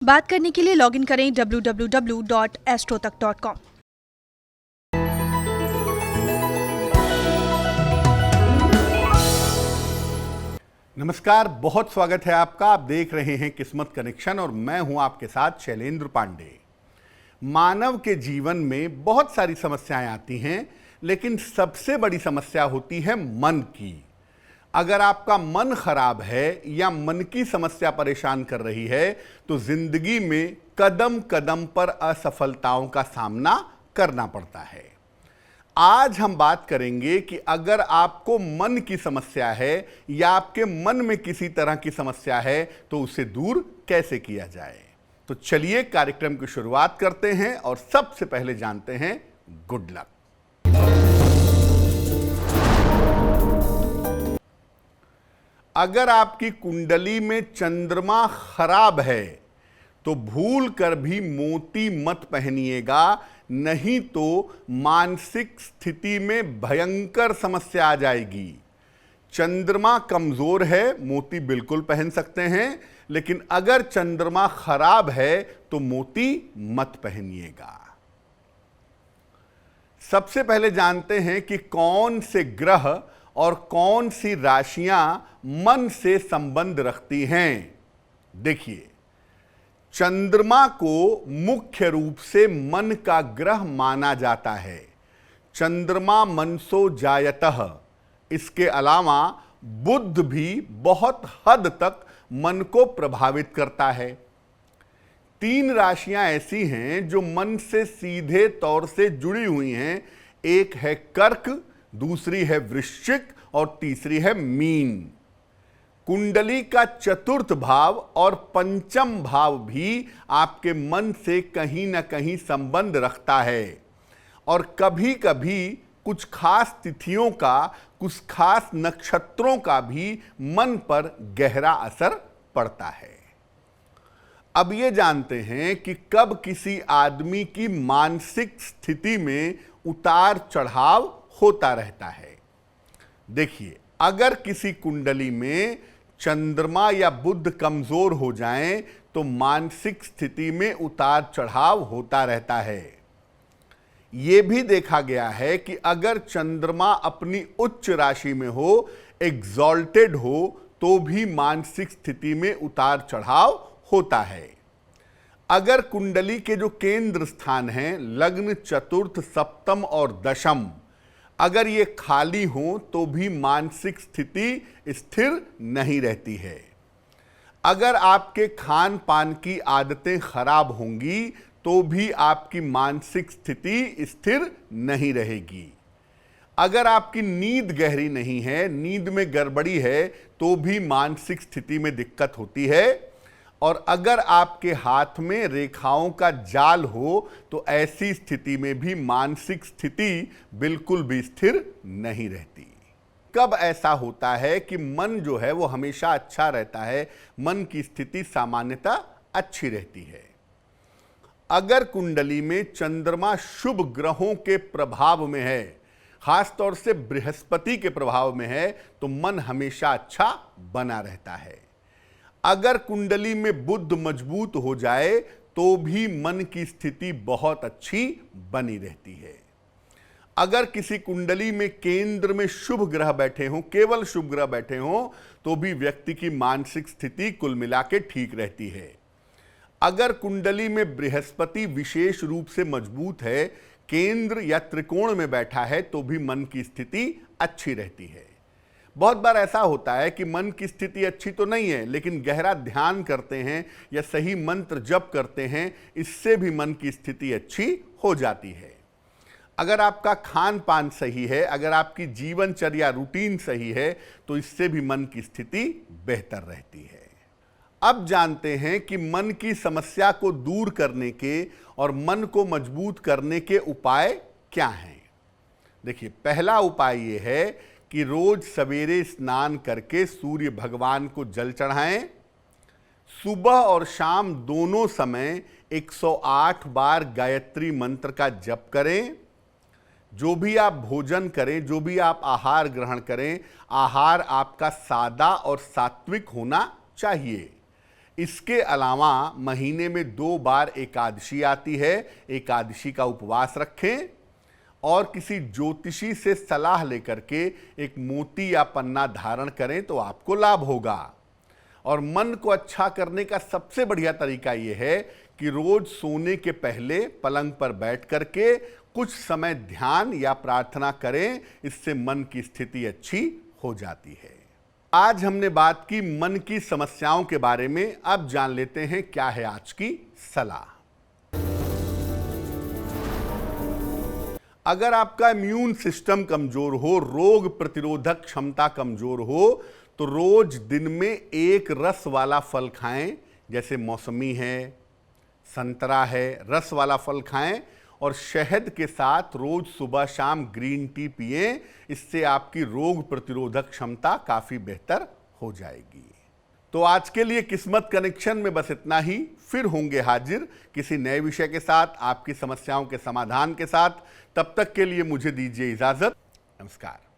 बात करने के लिए लॉगिन करें www.astrotak.com। नमस्कार, बहुत स्वागत है आपका। आप देख रहे हैं किस्मत कनेक्शन और मैं हूं आपके साथ शैलेंद्र पांडे। मानव के जीवन में बहुत सारी समस्याएं आती हैं, लेकिन सबसे बड़ी समस्या होती है मन की। अगर आपका मन खराब है या मन की समस्या परेशान कर रही है तो जिंदगी में कदम कदम पर असफलताओं का सामना करना पड़ता है। आज हम बात करेंगे कि अगर आपको मन की समस्या है या आपके मन में किसी तरह की समस्या है तो उसे दूर कैसे किया जाए। तो चलिए कार्यक्रम की शुरुआत करते हैं और सबसे पहले जानते हैं गुड लक। अगर आपकी कुंडली में चंद्रमा खराब है तो भूल कर भी मोती मत पहनिएगा, नहीं तो मानसिक स्थिति में भयंकर समस्या आ जाएगी। चंद्रमा कमजोर है, मोती बिल्कुल पहन सकते हैं, लेकिन अगर चंद्रमा खराब है तो मोती मत पहनिएगा। सबसे पहले जानते हैं कि कौन से ग्रह और कौन सी राशियां मन से संबंध रखती हैं। देखिए, चंद्रमा को मुख्य रूप से मन का ग्रह माना जाता है। चंद्रमा मनसो जायतः। इसके अलावा बुध भी बहुत हद तक मन को प्रभावित करता है। 3 राशियां ऐसी हैं जो मन से सीधे तौर से जुड़ी हुई हैं। एक है कर्क, दूसरी है वृश्चिक और तीसरी है मीन। कुंडली का चतुर्थ भाव और पंचम भाव भी आपके मन से कहीं ना कहीं संबंध रखता है और कभी कभी कुछ खास तिथियों का, कुछ खास नक्षत्रों का भी मन पर गहरा असर पड़ता है। अब ये जानते हैं कि कब किसी आदमी की मानसिक स्थिति में उतार चढ़ाव होता रहता है। देखिए, अगर किसी कुंडली में चंद्रमा या बुध कमजोर हो जाएं तो मानसिक स्थिति में उतार चढ़ाव होता रहता है। यह भी देखा गया है कि अगर चंद्रमा अपनी उच्च राशि में हो, एग्जॉल्टेड हो, तो भी मानसिक स्थिति में उतार चढ़ाव होता है। अगर कुंडली के जो केंद्र स्थान हैं, लग्न, चतुर्थ, सप्तम और दशम, अगर ये खाली हो तो भी मानसिक स्थिति स्थिर नहीं रहती है। अगर आपके खान पान की आदतें खराब होंगी तो भी आपकी मानसिक स्थिति स्थिर नहीं रहेगी। अगर आपकी नींद गहरी नहीं है, नींद में गड़बड़ी है, तो भी मानसिक स्थिति में दिक्कत होती है। और अगर आपके हाथ में रेखाओं का जाल हो तो ऐसी स्थिति में भी मानसिक स्थिति बिल्कुल भी स्थिर नहीं रहती। कब ऐसा होता है कि मन जो है वो हमेशा अच्छा रहता है, मन की स्थिति सामान्यतः अच्छी रहती है। अगर कुंडली में चंद्रमा शुभ ग्रहों के प्रभाव में है, खासतौर से बृहस्पति के प्रभाव में है, तो मन हमेशा अच्छा बना रहता है। अगर कुंडली में बुध मजबूत हो जाए तो भी मन की स्थिति बहुत अच्छी बनी रहती है। अगर किसी कुंडली में केंद्र में शुभ ग्रह बैठे हों, केवल शुभ ग्रह बैठे हों, तो भी व्यक्ति की मानसिक स्थिति कुल मिला के ठीक रहती है। अगर कुंडली में बृहस्पति विशेष रूप से मजबूत है, केंद्र या त्रिकोण में बैठा है, तो भी मन की स्थिति अच्छी रहती है। बहुत बार ऐसा होता है कि मन की स्थिति अच्छी तो नहीं है, लेकिन गहरा ध्यान करते हैं या सही मंत्र जप करते हैं, इससे भी मन की स्थिति अच्छी हो जाती है। अगर आपका खान पान सही है, अगर आपकी जीवनचर्या रूटीन सही है, तो इससे भी मन की स्थिति बेहतर रहती है। अब जानते हैं कि मन की समस्या को दूर करने के और मन को मजबूत करने के उपाय क्या हैं। देखिए, पहला उपाय ये है कि रोज सवेरे स्नान करके सूर्य भगवान को जल चढ़ाएं। सुबह और शाम दोनों समय 108 बार गायत्री मंत्र का जप करें। जो भी आप भोजन करें, जो भी आप आहार ग्रहण करें, आहार आपका सादा और सात्विक होना चाहिए। इसके अलावा महीने में 2 बार एकादशी आती है, एकादशी का उपवास रखें और किसी ज्योतिषी से सलाह लेकर के एक मोती या पन्ना धारण करें तो आपको लाभ होगा। और मन को अच्छा करने का सबसे बढ़िया तरीका यह है कि रोज सोने के पहले पलंग पर बैठ करके कुछ समय ध्यान या प्रार्थना करें, इससे मन की स्थिति अच्छी हो जाती है। आज हमने बात की मन की समस्याओं के बारे में, अब जान लेते हैं क्या है आज की सलाह। अगर आपका इम्यून सिस्टम कमजोर हो, रोग प्रतिरोधक क्षमता कमजोर हो, तो रोज दिन में एक रस वाला फल खाएं, जैसे मौसमी है, संतरा है, रस वाला फल खाएं और शहद के साथ रोज सुबह शाम ग्रीन टी पिएं। इससे आपकी रोग प्रतिरोधक क्षमता काफी बेहतर हो जाएगी। तो आज के लिए किस्मत कनेक्शन में बस इतना ही। फिर होंगे हाजिर किसी नए विषय के साथ, आपकी समस्याओं के समाधान के साथ। तब तक के लिए मुझे दीजिए इजाजत। नमस्कार।